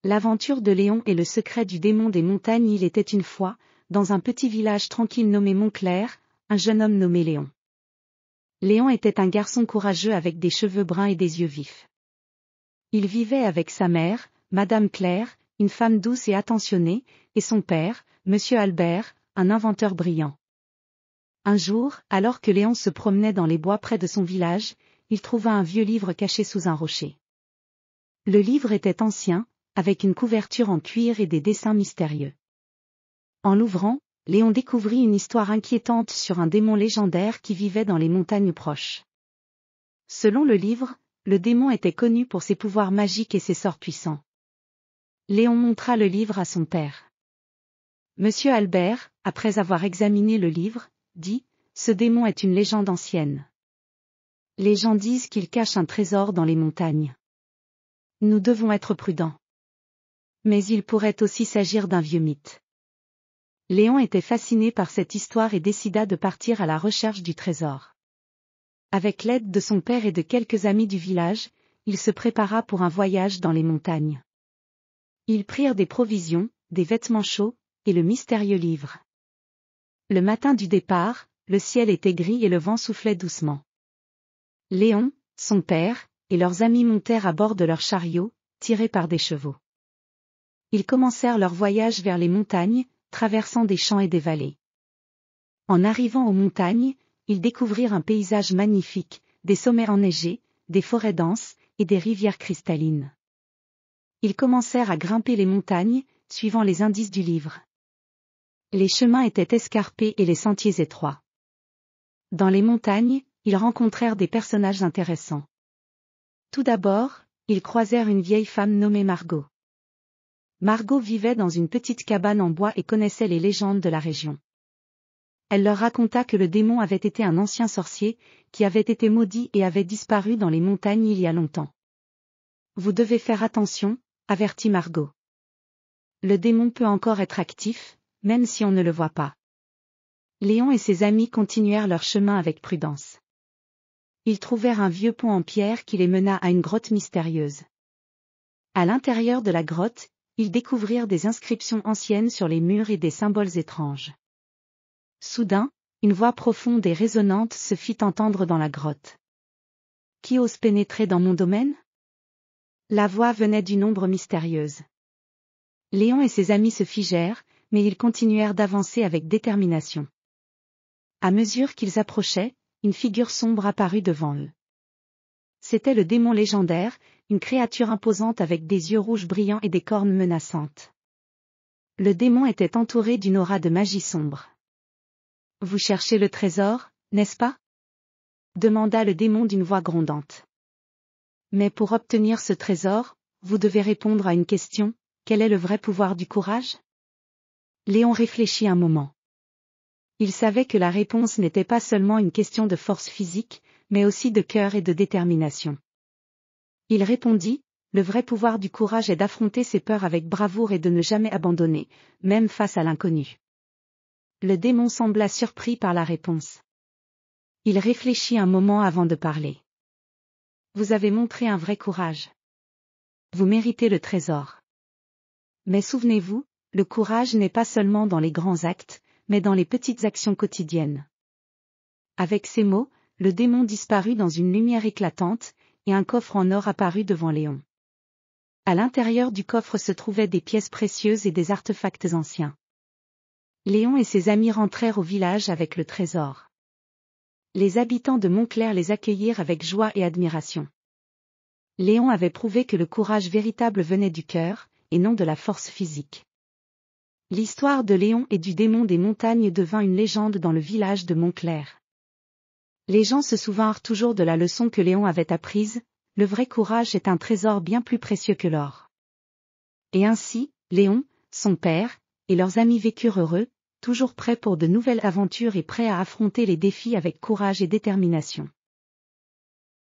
L'aventure de Léon et le secret du démon des montagnes. Il était une fois, dans un petit village tranquille nommé Montclair, un jeune homme nommé Léon. Léon était un garçon courageux avec des cheveux bruns et des yeux vifs. Il vivait avec sa mère, Madame Claire, une femme douce et attentionnée, et son père, Monsieur Albert, un inventeur brillant. Un jour, alors que Léon se promenait dans les bois près de son village, il trouva un vieux livre caché sous un rocher. Le livre était ancien, avec une couverture en cuir et des dessins mystérieux. En l'ouvrant, Léon découvrit une histoire inquiétante sur un démon légendaire qui vivait dans les montagnes proches. Selon le livre, le démon était connu pour ses pouvoirs magiques et ses sorts puissants. Léon montra le livre à son père. Monsieur Albert, après avoir examiné le livre, dit « Ce démon est une légende ancienne. Les gens disent qu'il cache un trésor dans les montagnes. Nous devons être prudents. Mais il pourrait aussi s'agir d'un vieux mythe. » Léon était fasciné par cette histoire et décida de partir à la recherche du trésor. Avec l'aide de son père et de quelques amis du village, il se prépara pour un voyage dans les montagnes. Ils prirent des provisions, des vêtements chauds, et le mystérieux livre. Le matin du départ, le ciel était gris et le vent soufflait doucement. Léon, son père, et leurs amis montèrent à bord de leur chariot, tirés par des chevaux. Ils commencèrent leur voyage vers les montagnes, traversant des champs et des vallées. En arrivant aux montagnes, ils découvrirent un paysage magnifique, des sommets enneigés, des forêts denses, et des rivières cristallines. Ils commencèrent à grimper les montagnes, suivant les indices du livre. Les chemins étaient escarpés et les sentiers étroits. Dans les montagnes, ils rencontrèrent des personnages intéressants. Tout d'abord, ils croisèrent une vieille femme nommée Margot. Margot vivait dans une petite cabane en bois et connaissait les légendes de la région. Elle leur raconta que le démon avait été un ancien sorcier, qui avait été maudit et avait disparu dans les montagnes il y a longtemps. Vous devez faire attention, avertit Margot. Le démon peut encore être actif, même si on ne le voit pas. Léon et ses amis continuèrent leur chemin avec prudence. Ils trouvèrent un vieux pont en pierre qui les mena à une grotte mystérieuse. À l'intérieur de la grotte, ils découvrirent des inscriptions anciennes sur les murs et des symboles étranges. Soudain, une voix profonde et résonnante se fit entendre dans la grotte. « Qui ose pénétrer dans mon domaine ?» La voix venait d'une ombre mystérieuse. Léon et ses amis se figèrent, mais ils continuèrent d'avancer avec détermination. À mesure qu'ils approchaient, une figure sombre apparut devant eux. C'était le démon légendaire, une créature imposante avec des yeux rouges brillants et des cornes menaçantes. Le démon était entouré d'une aura de magie sombre. « Vous cherchez le trésor, n'est-ce pas ?» demanda le démon d'une voix grondante. « Mais pour obtenir ce trésor, vous devez répondre à une question, quel est le vrai pouvoir du courage ?» Léon réfléchit un moment. Il savait que la réponse n'était pas seulement une question de force physique, mais aussi de cœur et de détermination. Il répondit, « Le vrai pouvoir du courage est d'affronter ses peurs avec bravoure et de ne jamais abandonner, même face à l'inconnu. » Le démon sembla surpris par la réponse. Il réfléchit un moment avant de parler. « Vous avez montré un vrai courage. Vous méritez le trésor. Mais souvenez-vous, le courage n'est pas seulement dans les grands actes, mais dans les petites actions quotidiennes. » Avec ces mots, le démon disparut dans une lumière éclatante, et un coffre en or apparut devant Léon. À l'intérieur du coffre se trouvaient des pièces précieuses et des artefacts anciens. Léon et ses amis rentrèrent au village avec le trésor. Les habitants de Montclair les accueillirent avec joie et admiration. Léon avait prouvé que le courage véritable venait du cœur, et non de la force physique. L'histoire de Léon et du démon des montagnes devint une légende dans le village de Montclair. Les gens se souvinrent toujours de la leçon que Léon avait apprise, le vrai courage est un trésor bien plus précieux que l'or. Et ainsi, Léon, son père, et leurs amis vécurent heureux, toujours prêts pour de nouvelles aventures et prêts à affronter les défis avec courage et détermination.